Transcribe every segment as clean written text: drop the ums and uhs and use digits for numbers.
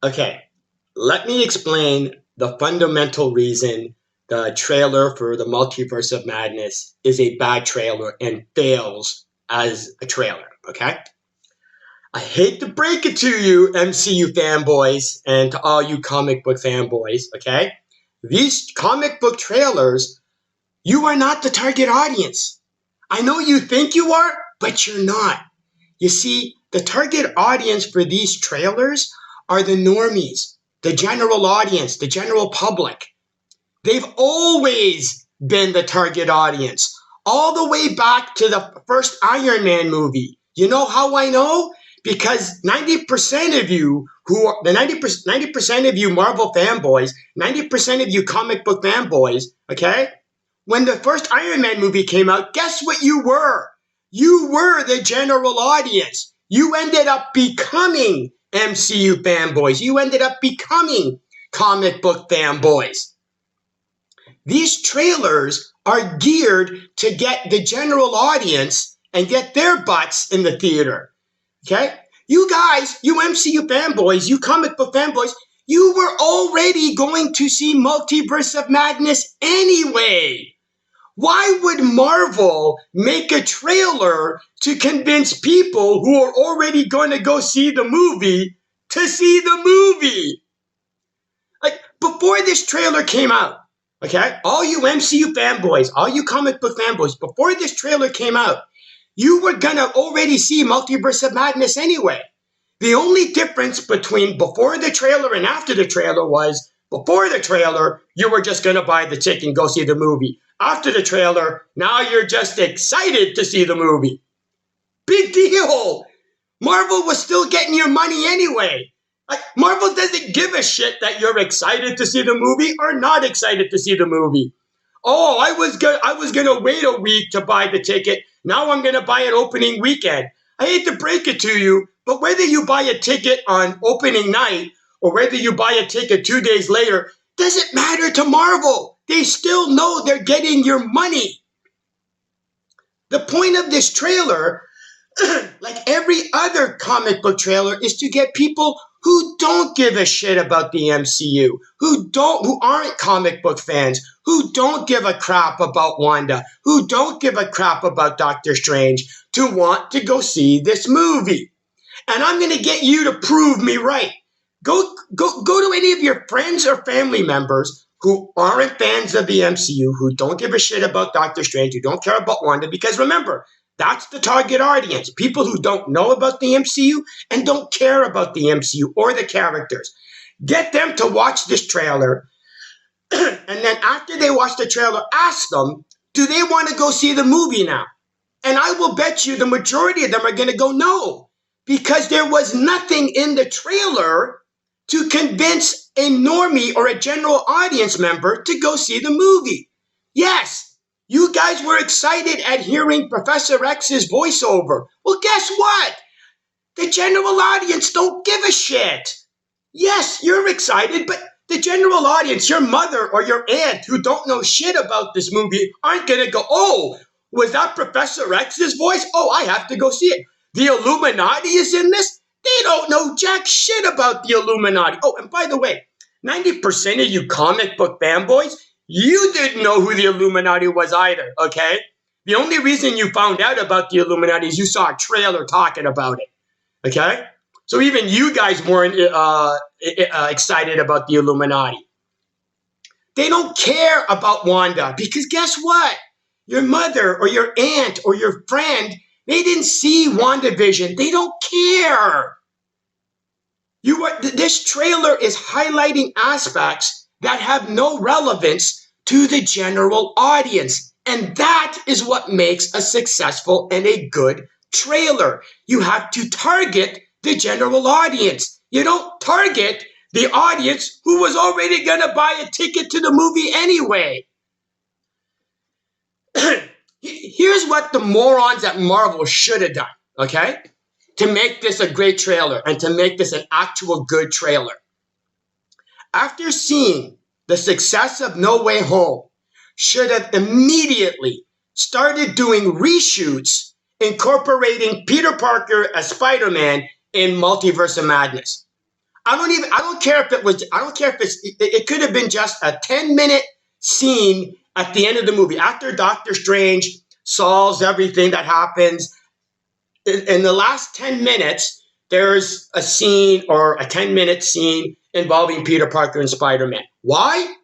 Okay, let me explain the fundamental reason the trailer for the Multiverse of Madness is a bad trailer and fails as a trailer, okay? I hate to break it to you, MCU fanboys, and to all you comic book fanboys, okay? These comic book trailers, you are not the target audience. I know you think you are, but you're not. You see, the target audience for these trailers are the normies, the general audience, the general public. They've always been the target audience, all the way back to the first Iron Man movie. You know how I know? Because 90% of you who are the 90% of you Marvel fanboys, 90% of you comic book fanboys, okay? When the first Iron Man movie came out, guess what you were? You were the general audience. You ended up becoming MCU fanboys. You ended up becoming comic book fanboys. These trailers are geared to get the general audience and get their butts in the theater. Okay? You guys, you MCU fanboys, you comic book fanboys, you were already going to see Multiverse of Madness anyway. Why would Marvel make a trailer to convince people who are already going to go see the movie to see the movie? Like, before this trailer came out, okay, all you MCU fanboys, all you comic book fanboys, before this trailer came out, you were going to already see Multiverse of Madness anyway. The only difference between before the trailer and after the trailer was before the trailer, you were just going to buy the ticket and go see the movie. After the trailer, now you're just excited to see the movie. Big deal. Marvel was still getting your money anyway. Like, Marvel doesn't give a shit that you're excited to see the movie or not excited to see the movie. Oh, I was gonna wait a week to buy the ticket. Now I'm gonna buy it opening weekend. I hate to break it to you, but whether you buy a ticket on opening night or whether you buy a ticket 2 days later, doesn't matter to Marvel. They still know they're getting your money. The point of this trailer, like every other comic book trailer, is to get people who don't give a shit about the MCU, who aren't comic book fans, who don't give a crap about Wanda, who don't give a crap about Doctor Strange, to want to go see this movie. And I'm going to get you to prove me right. Go to any of your friends or family members who aren't fans of the MCU, who don't give a shit about Doctor Strange, who don't care about Wanda, because remember, that's the target audience. People who don't know about the MCU and don't care about the MCU or the characters. Get them to watch this trailer. And then after they watch the trailer, ask them, do they want to go see the movie now? And I will bet you the majority of them are going to go no. Because there was nothing in the trailer to convince a normie or a general audience member to go see the movie. Yes, you guys were excited at hearing Professor X's voiceover. Well, guess what? The general audience don't give a shit. Yes, you're excited, but the general audience, your mother or your aunt who don't know shit about this movie aren't going to go, oh, was that Professor X's voice? Oh, I have to go see it. The Illuminati is in this? They don't know jack shit about the Illuminati. Oh, and by the way, 90% of you comic book fanboys, you didn't know who the Illuminati was either, okay? The only reason you found out about the Illuminati is you saw a trailer talking about it, okay? So even you guys weren't excited about the Illuminati. They don't care about Wanda because guess what? Your mother or your aunt or your friend, they didn't see WandaVision. They don't care. This trailer is highlighting aspects that have no relevance to the general audience. And that is what makes a successful and a good trailer. You have to target the general audience. You don't target the audience who was already going to buy a ticket to the movie anyway. Here's what the morons at Marvel should have done, okay? To make this a great trailer and to make this an actual good trailer. After seeing the success of No Way Home, should have immediately started doing reshoots incorporating Peter Parker as Spider-Man in Multiverse of Madness. I don't care if it was, I don't care if it could have been just a 10-minute scene at the end of the movie after Doctor Strange solves everything that happens. In the last 10 minutes, there's a scene or a 10-minute scene involving Peter Parker and Spider-Man. Why?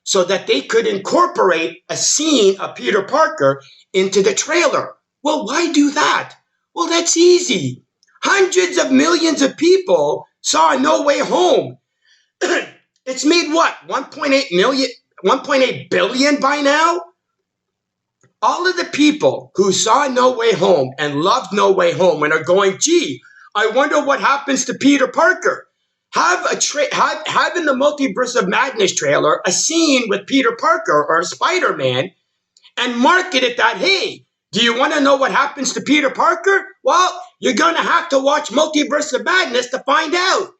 So that they could incorporate a scene of Peter Parker into the trailer. Well, why do that? Well, that's easy. Hundreds of millions of people saw No Way Home. It's made what? 1.8 million, 1.8 billion by now? All of the people who saw No Way Home and loved No Way Home and are going, gee, I wonder what happens to Peter Parker. Have in the Multiverse of Madness trailer a scene with Peter Parker or Spider-Man and market it that, hey, do you want to know what happens to Peter Parker? Well, you're going to have to watch Multiverse of Madness to find out.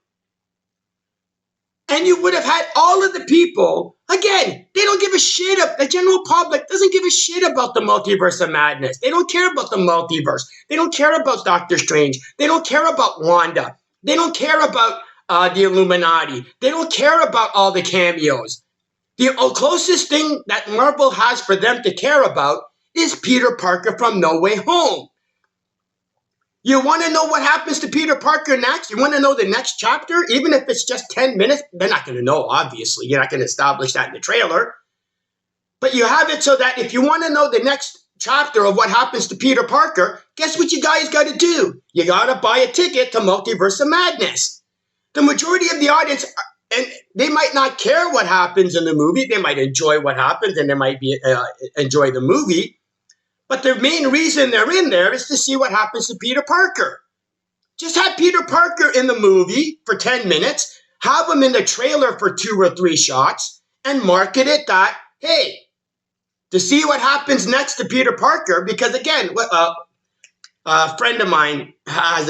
And you would have had all of the people, again, they don't give a shit. The general public doesn't give a shit about the Multiverse of Madness. They don't care about the multiverse. They don't care about Doctor Strange. They don't care about Wanda. They don't care about the Illuminati. They don't care about all the cameos. The closest thing that Marvel has for them to care about is Peter Parker from No Way Home. You want to know what happens to Peter Parker next? You want to know the next chapter? Even if it's just 10 minutes, they're not going to know, obviously. You're not going to establish that in the trailer. But you have it so that if you want to know the next chapter of what happens to Peter Parker, guess what you guys got to do? You got to buy a ticket to Multiverse of Madness. The majority of the audience, and they might not care what happens in the movie. They might enjoy what happens and they might enjoy the movie. But the main reason they're in there is to see what happens to Peter Parker. Just have Peter Parker in the movie for 10 minutes, have him in the trailer for 2 or 3 shots, and market it that, hey, to see what happens next to Peter Parker, because again, a friend of mine has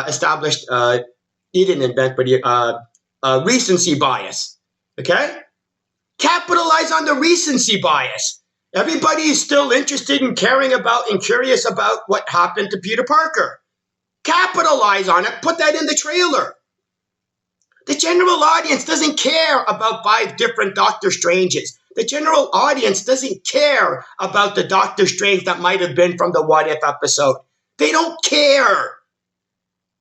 established, he didn't invent, but recency bias, okay? Capitalize on the recency bias. Everybody is still interested in caring about and curious about what happened to Peter Parker. Capitalize on it. Put that in the trailer. The general audience doesn't care about 5 different Doctor Stranges. The general audience doesn't care about the Doctor Strange that might have been from the What If episode. They don't care.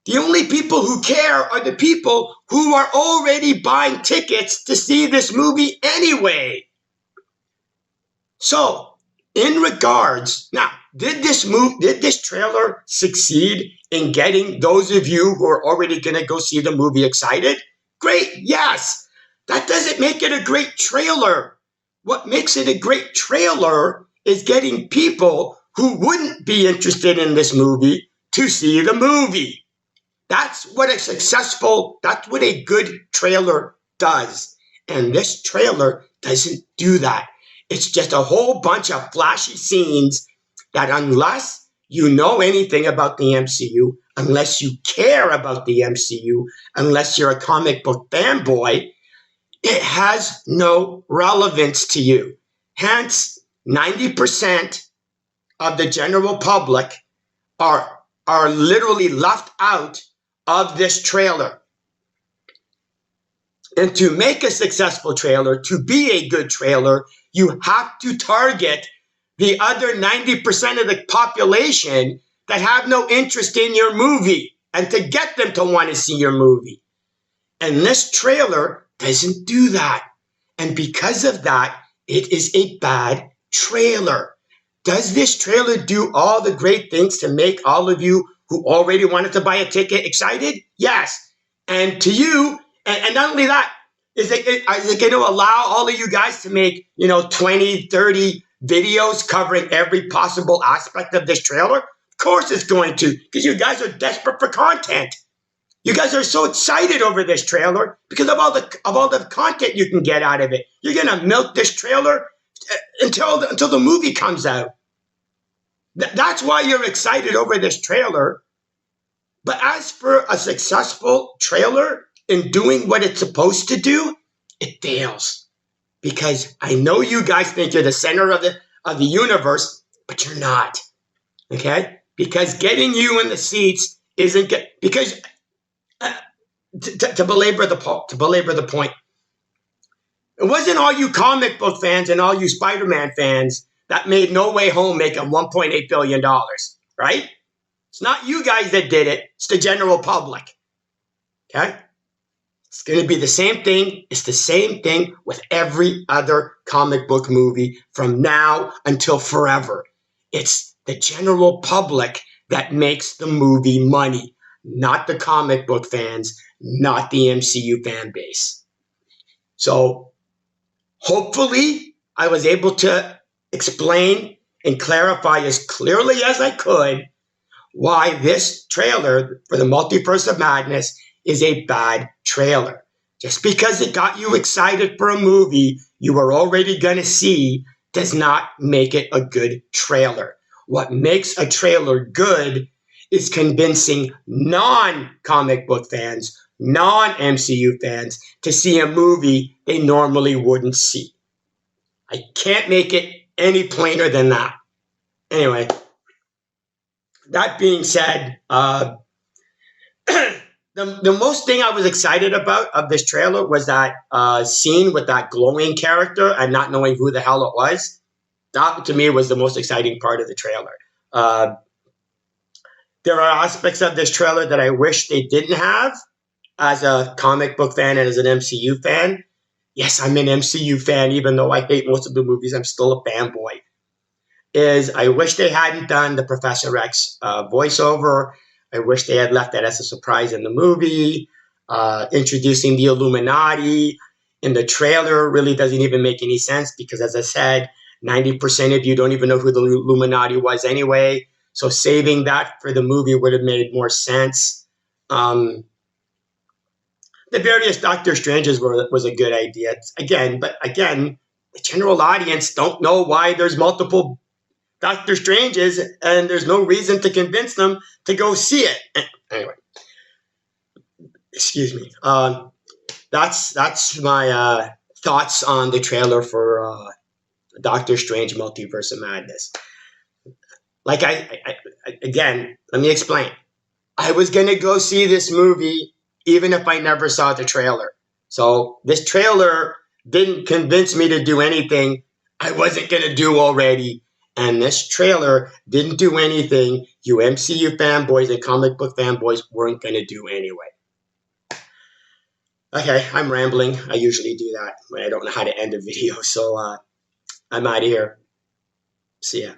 The only people who care are the people who are already buying tickets to see this movie anyway. So, in regards, now, did this trailer succeed in getting those of you who are already going to go see the movie excited? Great, yes. That doesn't make it a great trailer. What makes it a great trailer is getting people who wouldn't be interested in this movie to see the movie. That's what a good trailer does. And this trailer doesn't do that. It's just a whole bunch of flashy scenes that unless you know anything about the MCU, unless you care about the MCU, unless you're a comic book fanboy, it has no relevance to you. Hence, 90% of the general public are literally left out of this trailer. And to make a successful trailer, to be a good trailer, you have to target the other 90% of the population that have no interest in your movie and to get them to want to see your movie. And this trailer doesn't do that. And because of that, it is a bad trailer. Does this trailer do all the great things to make all of you who already wanted to buy a ticket excited? Yes. And to you, and not only that, is it going to allow all of you guys to make, 20, 30 videos covering every possible aspect of this trailer? Of course it's going to, because you guys are desperate for content. You guys are so excited over this trailer because of all the content you can get out of it. You're going to milk this trailer until the movie comes out. That's why you're excited over this trailer. But as for a successful trailer in doing what it's supposed to do, it fails. Because I know you guys think you're the center of the universe, but you're not. Okay? Because getting you in the seats isn't good. Because to belabor the point, it wasn't all you comic book fans and all you Spider-Man fans that made No Way Home make a $1.8 billion, right? It's not you guys that did it. It's the general public. Okay? It's going to be the same thing. It's the same thing with every other comic book movie from now until forever. It's the general public that makes the movie money, not the comic book fans, not the MCU fan base. So hopefully I was able to explain and clarify as clearly as I could why this trailer for the Multiverse of Madness is a bad trailer. Just because it got you excited for a movie you were already going to see does not make it a good trailer. What makes a trailer good is convincing non-comic book fans, non-MCU fans to see a movie they normally wouldn't see. I can't make it any plainer than that. Anyway, that being said, the most thing I was excited about of this trailer was that scene with that glowing character and not knowing who the hell it was. That, to me, was the most exciting part of the trailer. There are aspects of this trailer that I wish they didn't have as a comic book fan and as an MCU fan. Yes, I'm an MCU fan, even though I hate most of the movies. I'm still a fanboy. I wish they hadn't done the Professor X voiceover. I wish they had left that as a surprise in the movie. Introducing the Illuminati in the trailer really doesn't even make any sense because, as I said, 90% of you don't even know who the Illuminati was anyway. So saving that for the movie would have made more sense. The various Doctor Stranges was a good idea. But again, the general audience don't know why there's multiple Doctor Stranges, and there's no reason to convince them to go see it. Anyway, excuse me. That's my thoughts on the trailer for Doctor Strange Multiverse of Madness. Like again, let me explain. I was gonna go see this movie even if I never saw the trailer. So this trailer didn't convince me to do anything I wasn't gonna do already. And this trailer didn't do anything you MCU fanboys and comic book fanboys weren't going to do anyway. Okay, I'm rambling. I usually do that when I don't know how to end a video. So I'm out of here. See ya.